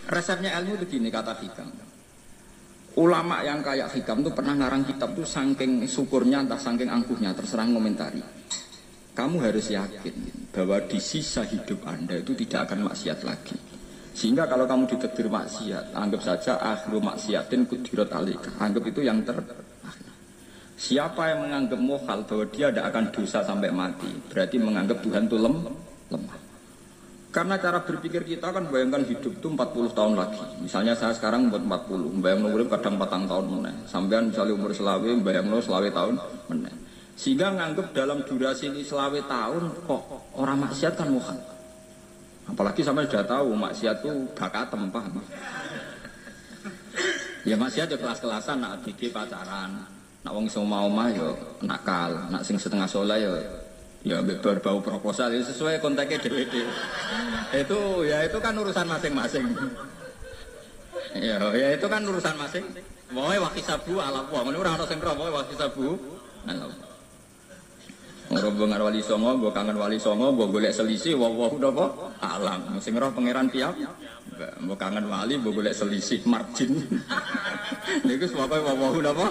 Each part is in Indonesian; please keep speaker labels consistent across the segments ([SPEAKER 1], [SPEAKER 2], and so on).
[SPEAKER 1] Resepnya ilmu itu gini kata Hikam. Ulama yang kayak Hikam itu pernah ngarang kitab tuh saking syukurnya entah saking angkuhnya terserah komentari. Kamu harus yakin bahwa di sisa hidup Anda itu tidak akan maksiat lagi. Sehingga kalau kamu ditegur maksiat, anggap saja akhiru maksiatin kudirat alika. Anggap itu yang siapa yang menganggap mohal bahwa dia tidak akan dosa sampai mati, berarti menganggap Tuhan itu lemah. Karena cara berpikir kita kan bayangkan hidup itu 40 tahun lagi. Misalnya saya sekarang buat 40, bayang urip kadang 4 tahun meneh. Sampean misalnya umur selawe, bayang selawe tahun meneh. Sehingga nganggep dalam durasi ini selawe tahun kok orang maksiat kan mohal. Apalagi sampai sudah tahu maksiat itu bakatem, paham? Ya maksiat ya kelas-kelasan, nak bikin pacaran, nak wong semua omah ya nakal, nak sing setengah soleh ya berbau proposal ya sesuai konteksnya DWD. Itu kan urusan masing-masing. Ya itu kan urusan masing. Wae wakisabu ala wa. Ngene ora ana sing ora wae wakisabu. Rombongan wali songo, mbok kangen wali songo, mbok golek selisih wae napa alam. Sing roh pangeran piyam. Mbok kangen wali, mbok golek selisih margin. Niku pokoke wae napa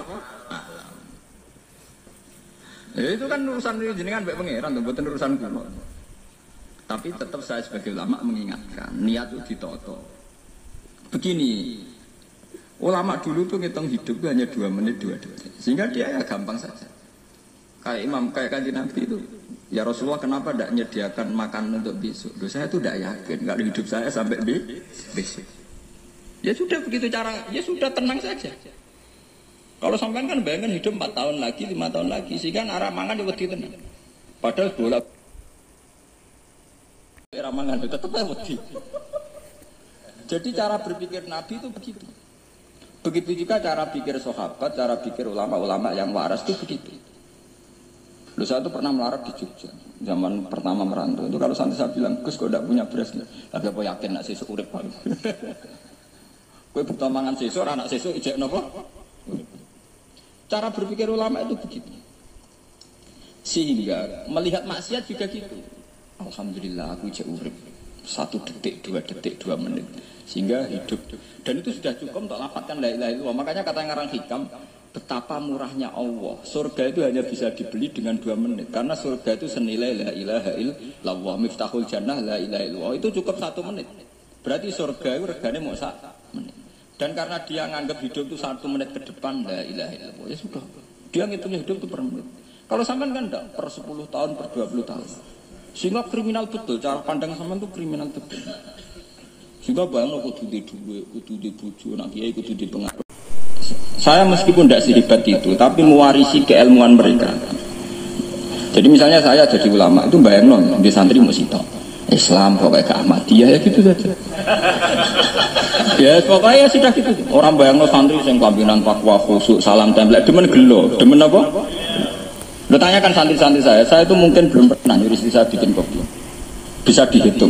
[SPEAKER 1] alam. Itu kan urusan jenengan mbek pangeran, mboten urusan kula. Tapi tetap saya sebagai ulama mengingatkan, niat itu ditoto. Begini, ulama dulu tuh ngitung hidup itu hanya 2 menit 2 detik. Sehingga dia ya gampang saja. Kayak imam, kayak kanjeng Nabi itu, ya Rasulullah kenapa tidak menyediakan makan untuk besok? Loh, saya itu tidak yakin, kalau hidup saya sampai besok. Ya sudah begitu cara, ya sudah tenang saja. Kalau sampean kan bayangkan hidup 4 tahun lagi, 5 tahun lagi, sehingga arah mangan itu wedi tenan. Padahal bola arah mangan itu tetap wedi. Jadi cara berpikir Nabi itu begitu. Begitu juga cara pikir sahabat, cara pikir ulama-ulama yang waras itu begitu. Lalu saya itu pernah melarat di Jogja, zaman pertama merantau. Itu kalau santri saya bilang, Gus kok tidak punya beras nggak? Lagi apa yakin nak sesuk urip baru. Kue butuh mangan sesuk, anak sesuk ijek nopo. Cara berpikir ulama itu begitu. Sehingga melihat maksiat juga gitu. Alhamdulillah aku ijek urip 1 detik, 2 detik, 2 menit. Sehingga hidup. Dan itu sudah cukup untuk lafadzkan la ilaha illallah. Makanya kata ngarang Hikam, betapa murahnya Allah. Surga itu hanya bisa dibeli dengan 2 menit. Karena surga itu senilai la ilaha illallah. Miftahul jannah la ilaha illallah. Itu cukup 1 menit. Berarti surga itu regane mau 1 menit. Dan karena dia nganggap hidup itu 1 menit ke depan, la ilaha illallah, ya sudah. Dia ngitungnya hidup itu per menit. Kalau sampean kan enggak, per 10 tahun, per 20 tahun. Sehingga kriminal betul, cara pandang sampean itu kriminal betul. Sehingga bayang kudu di duwe, kudu di bojo, nak kiai kudu di pengaruh. Saya meskipun tidak sehebat itu, tapi mewarisi keilmuan mereka. Jadi misalnya saya jadi ulama, itu bayang di santri musitok. Islam pokoknya ke Ahmadiyah ya gitu saja. Ya pokoknya sudah gitu. Orang bayangno santri sing pampinan takwa khusuk salam tempel demen gelo, demen apa? Lo tanyakan santri-santri saya itu mungkin belum pernah nyuruh istri saya bikin kopi. Bisa dihitung.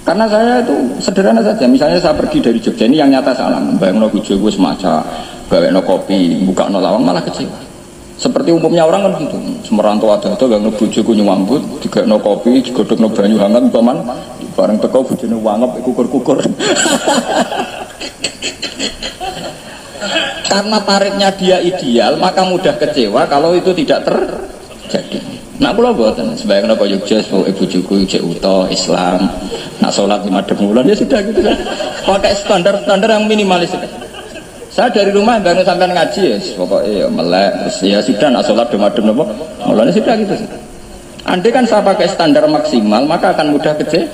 [SPEAKER 1] Karena saya itu sederhana saja. Misalnya saya pergi dari Jogja ini yang nyata salam, bayangno bojoku semaca gawekno kopi, bukakno lawang malah kecewa. Seperti umumnya orang kan gitu, semerantau ada-ada gak ngebujuku nyuambut, digakno kopi, digodokno banyu hangat, paman bareng teko bujune wangep, kukur-kukur. Karena tarifnya dia ideal, maka mudah kecewa kalau itu tidak terjadi. Nak kula mboten, sebayangno kaya Jogja, bojoku cek uta Islam, nak sholat 5 bulan ya sudah gitu kan. Pakai standar-standar yang minimalis. Saya dari rumah bangun sampai ngaji ya, pokoknya ya melek, terus ya sudah nak sholat demadem apa, mulanya sudah gitu. Andai kan saya pakai standar maksimal, maka akan mudah kecewa.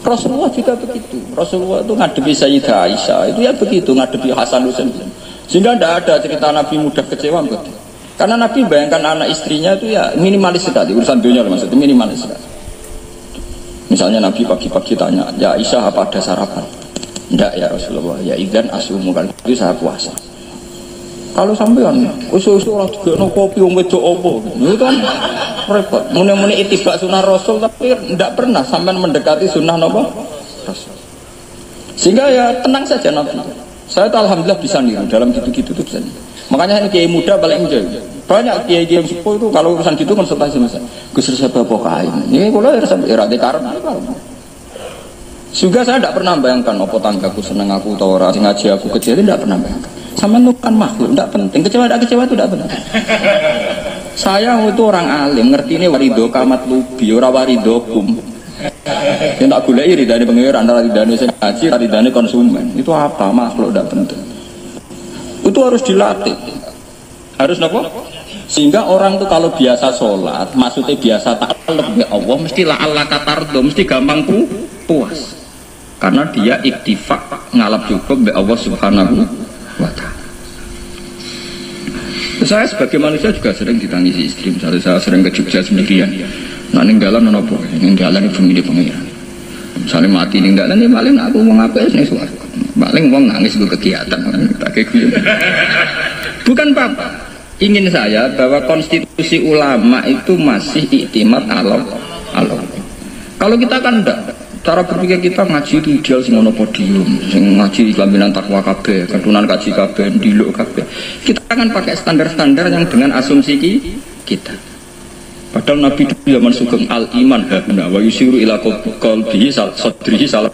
[SPEAKER 1] Rasulullah juga begitu. Rasulullah itu ngadepi Sayyidah Aisyah, itu ya begitu, ngadepi Hasan Husain. Sehingga tidak ada cerita Nabi mudah kecewa, betul. Karena Nabi bayangkan anak istrinya itu ya minimalis sekali, urusan dunia maksudnya minimalis sekali. Misalnya Nabi pagi-pagi tanya, ya Aisyah apa ada sarapan? Enggak ya Rasulullah, ya idzan asumu kan itu saya puasa. Kalau sampean usul-usul ora digekno kopi wong wedok opo, itu kan repot. Muni-muni itibak sunnah Rasul tapi enggak pernah sampean mendekati sunnah napa Rasul. Sehingga ya tenang saja Nabi. Saya tuh alhamdulillah bisa niru dalam gitu-gitu tuh bisa. Makanya ini kiai muda paling enjoy. Banyak kiai-kiai yang sepuh itu kalau urusan gitu konsultasi sama saya. Gus resep apa kae. Ini kula resep era karep. Juga saya tidak pernah bayangkan apa tanggaku seneng aku atau orang ngaji aku kecewa, tidak pernah bayangkan. Sama itu kan makhluk, tidak penting. Kecewa tidak kecewa itu tidak penting. Saya itu orang alim, ngerti ini warido kamat lubi, ora warido kum. Yang tak gulai ridani pengiran, ridani saya ngaji, ridani konsumen. Itu apa makhluk tidak penting. Itu harus dilatih. Harus apa? Sehingga orang tuh kalau biasa sholat, maksudnya biasa ta'alluq ya Allah, mesti la'alla katardo, mesti gampang puas. Karena dia iktifak ngalap cukup be Allah Subhanahu wa ta'ala. Saya sebagai manusia juga sering ditangisi istri. Misalnya saya sering ke Jogja sendirian. Nah ninggalan apa? Ninggalan ibu milih pengiran. Misalnya mati ninggalan ya paling aku mau ngapain nih suara. Paling mau nangis ke kegiatan. Bukan apa-apa. Ingin saya bahwa konstitusi ulama itu masih iktimat Allah. Kalau kita kan enggak. Cara berpikir kita ngaji itu ideal sing ono podium, sing ngaji kelaminan takwa kabeh, ketunan kaji kabeh, ndiluk kabeh. Kita akan pakai standar-standar yang dengan asumsi kita. Padahal Nabi itu zaman sugeng al-iman habna wa yusiru ila qalbihi sadrihi salah.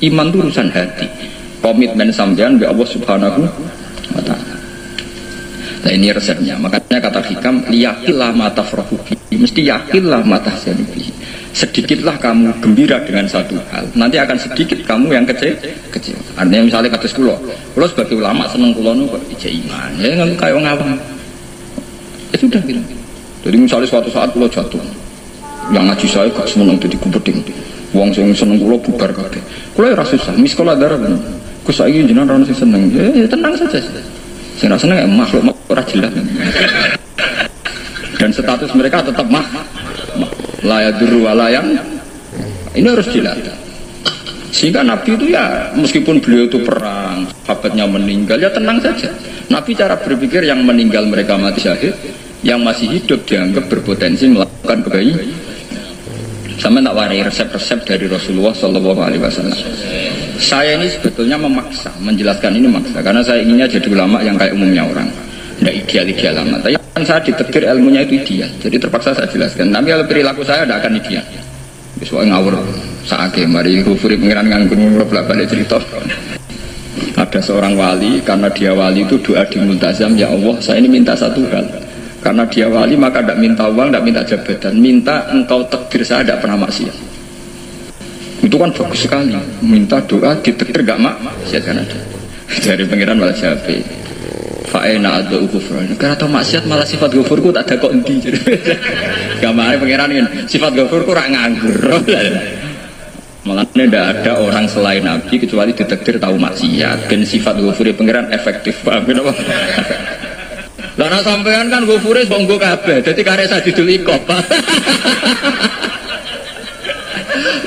[SPEAKER 1] Iman itu urusan hati. Komitmen sampean be Allah Subhanahu wa taala. Nah ini resepnya. Makanya kata hikam yakinlah mata farahubi, mesti yakinlah mata sanibi. Sedikitlah kamu gembira dengan satu hal, nanti akan sedikit kamu yang kecil. Artinya misalnya kata kulo sebagai ulama seneng kulo nu kok ijek iman, ya nggak kayak ngawang. Ya sudah gitu. Jadi misalnya suatu saat kulo jatuh, yang ngaji saya gak seneng jadi kumpeding. Wong sing seneng kulo bubar kabeh. Kulo ya susah, miskola darah bener. Kus saiki jenengan ora sing seneng, ya tenang saja. Sing ora seneng makhluk ora jelas. Dan status mereka tetap layaduru walayang. Ini harus dilatih. Sehingga Nabi itu ya meskipun beliau itu perang, sahabatnya meninggal, ya tenang saja. Nabi cara berpikir yang meninggal mereka mati syahid, yang masih hidup dianggap berpotensi melakukan kebaikan. Sama tak warai resep-resep dari Rasulullah SAW. Saya ini sebetulnya memaksa, menjelaskan ini maksa, karena saya inginnya jadi ulama yang kayak umumnya orang, tidak ideal-ideal amat. Tapi kan saya ditegur ilmunya itu ideal, jadi terpaksa saya jelaskan. Tapi kalau perilaku saya tidak akan ideal. Soalnya ngawur saake mari kufuri pengiran nganggur balik cerita. Ada seorang wali, karena dia wali itu doa di multazam, ya Allah saya ini minta satu hal. Karena dia wali maka tidak minta uang, tidak minta jabatan, minta engkau takdir saya tidak pernah maksiat. Itu kan bagus sekali, minta doa ditakdir gak maksiat kan ada. Dari pengiran malah syafi. Fa'ena ada ukufran. Karena tau maksiat malah sifat gufurku tak ada kok endi. Gambarnya pengiran ini sifat gufurku rak nganggur. Malah tidak ada orang selain Nabi kecuali ditakdir tahu maksiat. Dan sifat gufuri pengiran efektif. Paham apa? Karena sampean kan gufure bonggo kabeh, jadi karek sadidul ikop.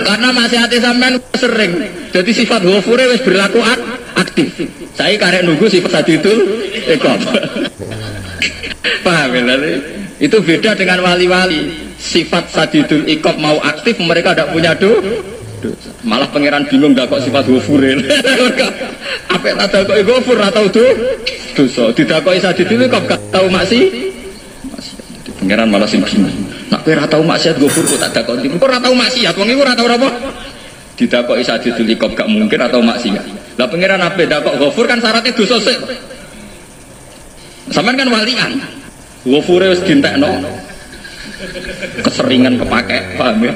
[SPEAKER 1] Karena masih hati sampean sering, jadi sifat gufure wis berlaku aktif. Saya karek nunggu sifat sadidul ikop. Paham ya? Itu beda dengan wali-wali. Sifat sadidul ikop mau aktif, mereka tidak punya malah pangeran bingung gak kok sifat gufure. Apa tak kok gufur atau dosa didakoi sadidul ikop gak tahu maksiat. Jadi pangeran malah sing bingung. Nak kowe ora tau maksiat gufur kok tak dakoni. Kok ora tau maksiat, wong iku ora tau apa? Didakoi sadidul ikop gak mungkin atau maksiat. Lah pangeran ape dakok gufur kan syaratnya dosa sik. Sampean kan walian. Gufure wis dientekno. Keseringan kepake, paham ya?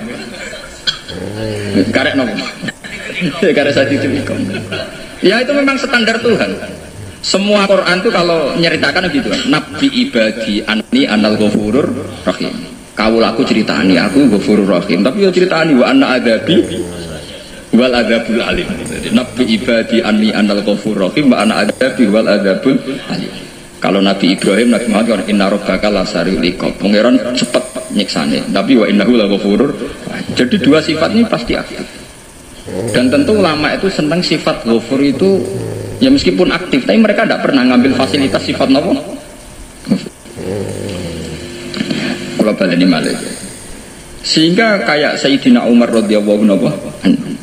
[SPEAKER 1] Karek nopo. Karek sadidul ikop. Ya itu memang standar Tuhan. Semua Quran itu kalau nyeritakan gitu, Nabi ibadi anni anal ghafurur rahim. Kawulaku ceritani aku ghafurur rahim, tapi yo ceritani wa anna adabi wal adabul alim. Jadi Nabi ibadi anni anal ghafurur rahim wa anna adabi wal adabul alim. Kalau Nabi Ibrahim, Nabi Muhammad kan inna rabbaka lasariul iqab. Pangeran cepat nyiksane, tapi wa innahu laghafurur. Jadi dua sifat ini pasti aktif. Dan tentu ulama itu senang sifat ghafur itu ya meskipun aktif, tapi mereka tidak pernah ngambil fasilitas sifat nopo. Kalau baleni malih. Sehingga kayak Sayyidina Umar radhiyallahu anhu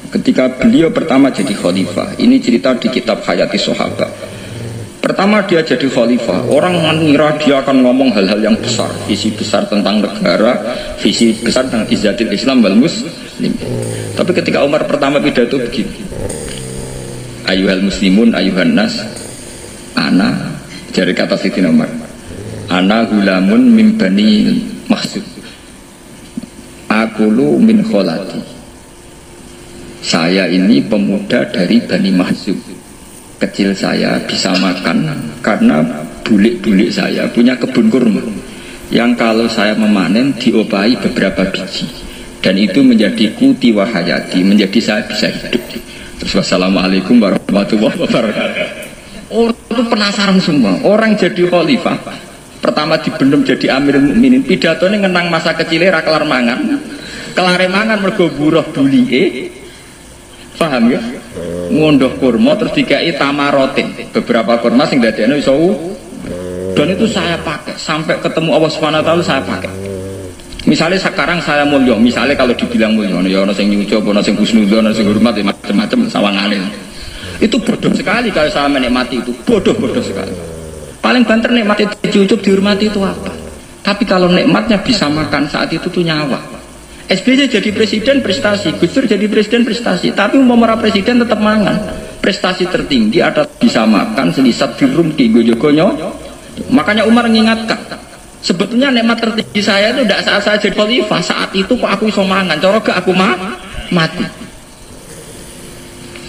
[SPEAKER 1] ketika beliau pertama jadi khalifah, ini cerita di kitab Hayati Sahabat. Pertama dia jadi khalifah, orang mengira dia akan ngomong hal-hal yang besar, visi besar tentang negara, visi besar tentang izzatil Islam wal muslim. Tapi ketika Umar pertama pidato begini, ayuhal muslimun ayuhan nas, ana, dari kata Sayyidina Umar, ana gulamun min bani Makhzum, akulu min kholati, saya ini pemuda dari Bani Makhzum, kecil saya bisa makan karena bulik-bulik saya punya kebun kurma yang kalau saya memanen diobahi beberapa biji, dan itu menjadi kuti wahayati, menjadi saya bisa hidup. Terus wassalamualaikum warahmatullahi wabarakatuh. Orang itu penasaran semua. Orang jadi khalifah pertama dibendem jadi Amirul Mukminin, pidatonya ngenang masa kecilnya ra kelar mangan, kelare mangan mergo buruh bulike, paham ya? Ngondoh kurma terus dikai tamarotin, beberapa kurma sing dadekno iso, dan itu saya pakai sampai ketemu Allah Subhanahu wa taala, saya pakai. Misalnya sekarang saya mulya, misalnya kalau dibilang mulya, ya ono sing nyuci, ono sing husnudzon, ono sing hormat, macam-macam sawangane. Itu bodoh sekali kalau saya menikmati itu, bodoh sekali. Paling banter nikmati dicucuk, dihormati itu apa? Tapi kalau nikmatnya bisa makan saat itu tuh nyawa. SBY jadi presiden prestasi, Gus Dur jadi presiden prestasi, tapi umpama presiden tetap mangan. Prestasi tertinggi ada bisa makan selisat dirum di gojogonyo. Makanya Umar mengingatkan, sebetulnya nikmat tertinggi saya itu tidak saat saya jadi khalifah, saat itu kok aku iso mangan, cara gak aku mati.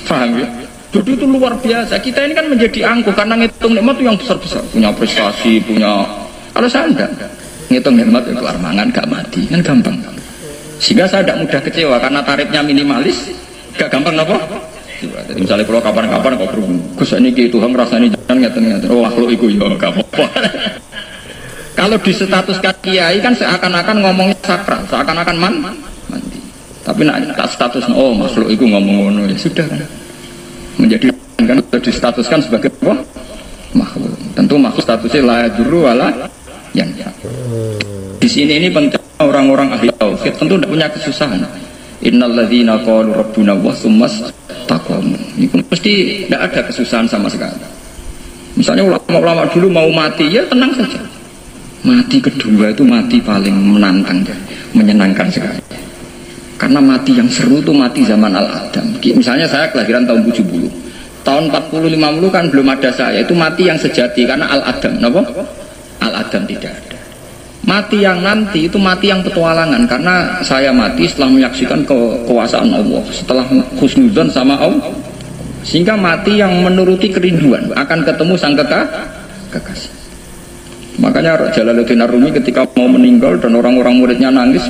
[SPEAKER 1] Paham ya? Jadi itu luar biasa. Kita ini kan menjadi angkuh karena ngitung nikmat itu yang besar-besar, punya prestasi, punya. Kalau saya enggak ngitung nikmat itu kelar mangan gak mati, kan gampang. Sehingga saya tidak mudah kecewa karena tarifnya minimalis, gak gampang apa? Jadi misalnya kalau kapan-kapan kok berhubung Gus ini Tuhan rasanya jangan ngeten-ngeten, oh makhluk itu ya gak apa-apa. Kalau di status kiai kan seakan-akan ngomongnya sakral, seakan-akan mandi. Tapi nak status oh makhluk itu ngomong-ngomong ya sudah kan. Menjadi kan distatuskan sebagai apa? Makhluk. Tentu makhluk statusnya la yadurru wala yanfa. Di sini ini penting orang-orang ahli tauhid tentu tidak punya kesusahan. Innalladzina qalu rabbuna wa tsummas taqamu. Itu pasti tidak ada kesusahan sama sekali. Misalnya ulama-ulama dulu mau mati ya tenang saja. Mati kedua itu mati paling menantang, menyenangkan sekali. Karena mati yang seru itu mati zaman Al-Adam. Misalnya saya kelahiran tahun 70. Tahun 40-50 kan belum ada saya. Itu mati yang sejati karena Al-Adam. Kenapa? Al-Adam tidak ada. Mati yang nanti itu mati yang petualangan. Karena saya mati setelah menyaksikan kekuasaan Allah, setelah husnudzon sama Allah. Sehingga mati yang menuruti kerinduan, akan ketemu sang kekasih. Makanya Jalaluddin Ar-Rumi ketika mau meninggal dan orang-orang muridnya nangis,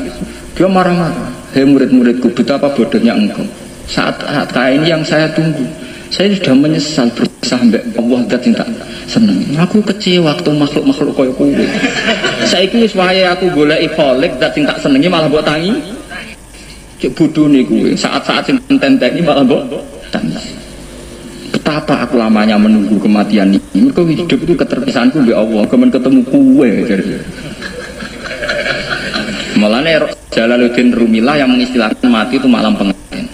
[SPEAKER 1] dia marah-marah. Hei murid-muridku, betapa bodohnya engkau. Saat ini yang saya tunggu, saya sudah menyesal berusaha mbak Allah dat tak seneng. Aku kecewa waktu makhluk-makhluk koyo kowe. Saiki wis wayahe aku goleki kholik dat tak senengi malah mbok tangi. Cek bodone kowe. Saat-saat sing tenteni malah mbok tangi. Betapa aku lamanya menunggu kematian ini. Mergo hidup itu keterpisahanku mbek Allah, kemen ketemu kowe jadi. Malahnya Jalaluddin Rumilah yang mengistilahkan mati itu malam pengantin.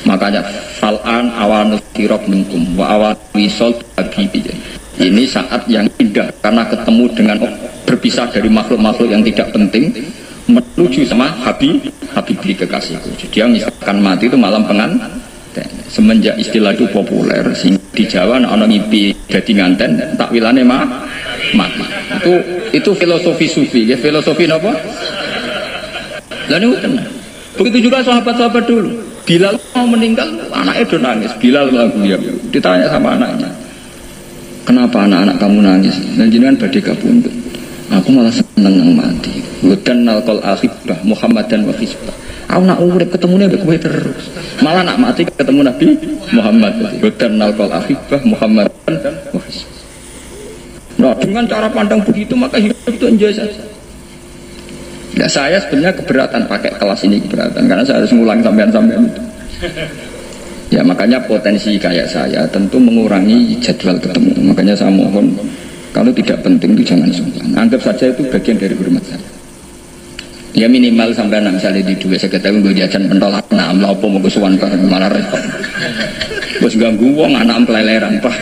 [SPEAKER 1] Makanya fal'an awanus sirok minkum wa awan wisol habibi. Ini saat yang indah karena ketemu dengan berpisah dari makhluk-makhluk yang tidak penting menuju sama Habib kekasihku. Jadi yang mengistilahkan mati itu malam pengantin. Semenjak istilah itu populer di Jawa ana ngipi dadi nganten takwilane mati. Itu filosofi sufi ya, filosofi apa? Lah niku tenan. Begitu juga sahabat-sahabat dulu. Bilal mau meninggal, anaknya udah nangis. Bilal lagu ya. Ditanya sama anaknya, kenapa anak-anak kamu nangis? Dan jenengan badhe kabundut. Aku malah seneng nang mati. Wadan nalqal akhibah Muhammadan wa hizbah. Aku nak urip ketemune mbek kowe terus. Malah nak mati ketemu Nabi Muhammad. Wadan nalqal akhibah Muhammadan wa hizbah. Nah, dengan cara pandang begitu maka hidup itu enjoy saja. Nah, saya sebenarnya keberatan pakai kelas ini, keberatan karena saya harus ngulang sampean-sampean itu. Ya makanya potensi kayak saya tentu mengurangi jadwal ketemu. Makanya saya mohon kalau tidak penting itu jangan sungkan. Anggap saja itu bagian dari hormat saya. Ya minimal sampai misalnya di dua sekretari gue jajan pentolak nah apa mau kesuwan bareng malah repot. Bos ganggu wong anak peleleran pak.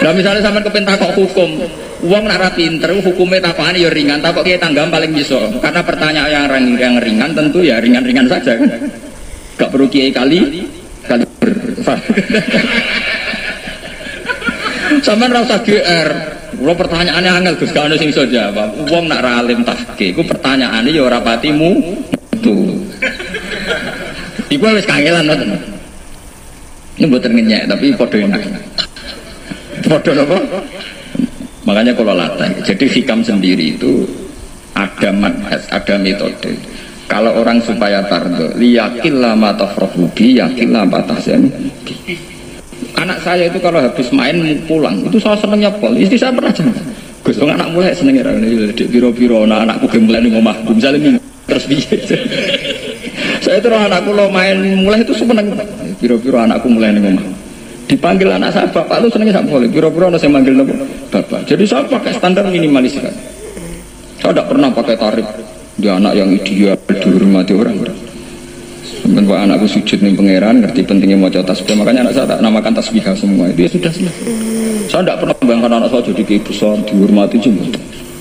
[SPEAKER 1] Nah misalnya sampai kepentak hukum, Wong nak ra pinter hukumnya takokane ya ringan, takok kiye tanggam paling iso. Karena pertanyaan yang ringan tentu ya ringan-ringan saja kan. Gak perlu kiai kali sampean ra usah GR. Kula pertanyaannya angel Gus, gak ono sing iso jawab. Wong nak ra alim tahke, iku pertanyaane ya ora patimu tuh. Iku wis kangelan ngoten. Ini mboten ngenyek tapi padha enak. Padha napa? Makanya kalau latih. Jadi hikam sendiri itu ada manhaj, ada metode. Kalau orang supaya tardo, liyakillah ma tafrahu bi, yakillah ma tahzan. Anak saya itu kalau habis main pulang, itu saya senengnya pol. Istri saya pernah jangan. Gus, anak mulai senengnya di biro-biro, anakku gemulai di rumah, misalnya terus biasa. Saya itu anakku lo main mulai itu seneng. Biro-biro anakku mulai di rumah. Dipanggil anak saya bapak itu senengnya sama boleh. Biro-biro saya manggil bapak. Jadi saya pakai standar minimalis kan. Saya tidak pernah pakai tarif dia anak yang ideal dihormati orang. Sementara anakku sujud nih pangeran, ngerti pentingnya mau tasbih, makanya anak saya tak namakan tasbihah semua. Itu ya sudah selesai. Saya tidak pernah bayangkan anak saya jadi kiai besar dihormati cuma.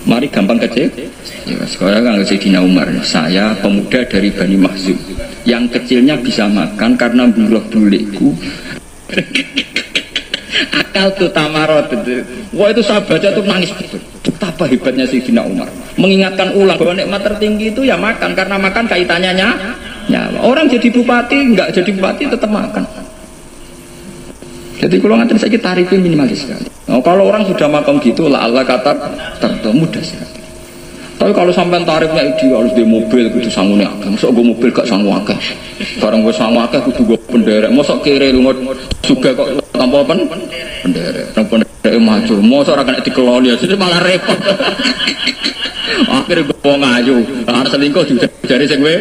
[SPEAKER 1] Mari gampang kecil. Ya, sekarang kan Sayyidina Umar. Saya pemuda dari Bani Makhzum. Yang kecilnya bisa makan karena buluh bulikku. Akal tuh tamarot. Wah itu saya baca tuh nangis betul. Betapa hebatnya Sayyidina Umar. Mengingatkan ulang bahwa nikmat tertinggi itu ya makan, karena makan kaitannya nyawa. Orang jadi bupati, enggak jadi bupati tetap makan. Jadi kalau ngantin saya tarifnya minimalis sekali. Nah, kalau orang sudah makan gitu, lah Allah kata tertemu mudah sekali. Tapi kalau sampai tarifnya itu harus di mobil, gitu sanggulnya agak. Masuk gue mobil gak sanggup agak. Barang gue sanggup agak, gue juga penderek. Masuk kiri lu juga kok tanpa apa? Penderek. Penderek maju. Masuk orang kena dikeloli, jadi malah repot. Akhirnya gue ngaju. Ada selingkuh juga dari sing gue.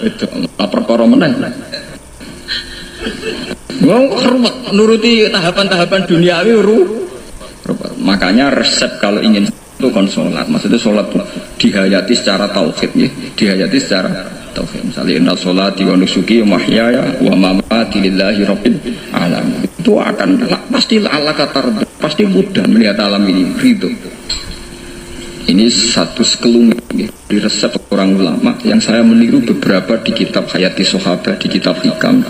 [SPEAKER 1] Itu perkara meneh. Hormat nuruti tahapan-tahapan duniawi makanya resep kalau ingin itu kan sholat, maksudnya sholat dihayati secara tauhid ya, dihayati secara tauhid. Misalnya inna sholati wa nusuki wa mahyaya wa mamati lillahi rabbil alamin, itu akan pasti Allah kata pasti mudah melihat alam ini ridho. Ini satu sekelumit ya, di resep orang ulama yang saya meniru beberapa di kitab Hayati Sahabat, di kitab Hikam,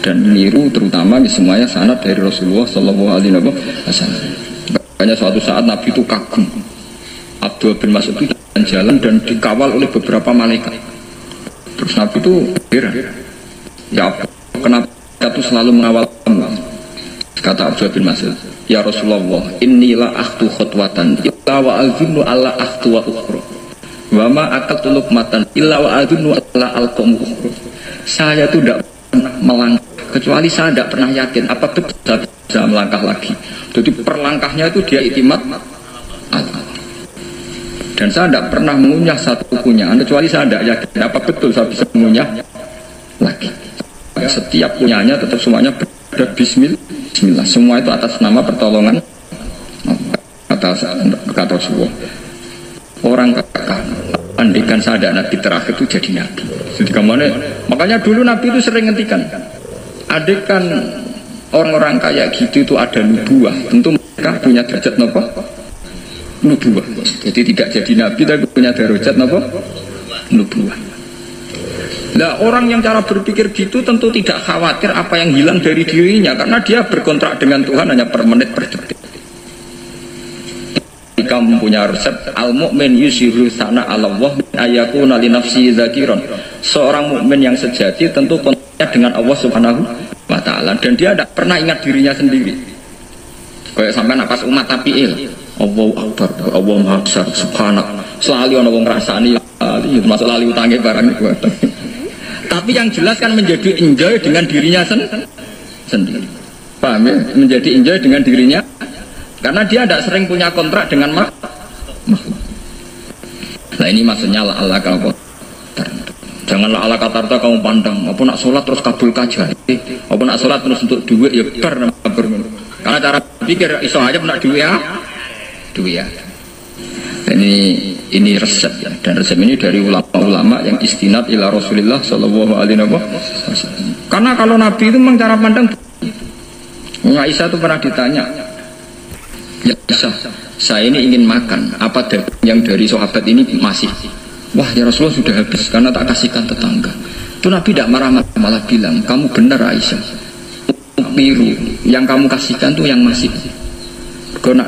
[SPEAKER 1] dan meniru terutama semuanya sanad dari Rasulullah Shallallahu Alaihi Wasallam. Makanya suatu saat Nabi itu kagum, Abdullah bin Mas'ud itu jalan dan dikawal oleh beberapa malaikat. Terus Nabi itu heran, ya kenapa itu selalu mengawal Allah? Kata Abdullah bin Mas'ud, ya Rasulullah, inilah akhtu khutwatan illa wa azunnu alla akhtu wa ukhra wa ma akaltu luqmatan illa wa azunnu alla alqamu ukhra. Saya itu tidak pernah melangkah kecuali saya tidak pernah yakin apa betul bisa melangkah lagi. Jadi perlangkahnya itu dia iktimat Allah. Dan saya tidak pernah mengunyah satu kunyahan kecuali saya tidak yakin apa betul saya bisa mengunyah lagi. Setiap kunyahnya tetap semuanya ada Bismillah. Semua itu atas nama pertolongan atas kata Rasulullah. Orang kakak andikan saya ada nabi terakhir itu jadi nabi. Jadi kemana? Makanya dulu nabi itu sering ngentikan. Adekan orang-orang kayak gitu itu ada nubuah, tentu mereka punya derajat nopo nubuah. Jadi tidak jadi nabi tapi punya derajat nopo nubuah. Nah orang yang cara berpikir gitu tentu tidak khawatir apa yang hilang dari dirinya, karena dia berkontrak dengan Tuhan hanya per menit per detik. Jika mempunyai resep al-mu'min yusiru sana Allah ayakuna li nafsi zakiron. Seorang mukmin yang sejati tentu kontaknya dengan Allah Subhanahu wa ta'ala, dan dia tidak pernah ingat dirinya sendiri. Kayak sampai napas umat tapiil, Allahu Akbar, Allah Maha Besar, Subhanallah. Selalu orang ngerasani, masuk lali utangnya barang itu. Tapi yang jelas kan menjadi enjoy dengan dirinya sendiri. Paham ya? Menjadi enjoy dengan dirinya, karena dia tidak sering punya kontrak dengan makhluk. Nah ini maksudnya Allah kalau janganlah ala kata kamu pandang, apa nak sholat terus kabul kaja, apa nak sholat terus untuk duit ya ber. Karena cara pikir iso aja nak duit ya. Dan ini resep ya, dan resep ini dari ulama-ulama yang istinad ila Rasulullah Shallallahu Alaihi Wasallam. Karena kalau Nabi itu memang cara pandang. Aisyah itu pernah ditanya, ya Aisyah, saya ini ingin makan, apa yang dari sahabat ini masih. Wah ya Rasulullah sudah habis karena tak kasihkan tetangga. Itu Nabi tidak marah-marah, malah bilang, kamu benar Aisyah, biru yang kamu kasihkan tuh yang masih. Karena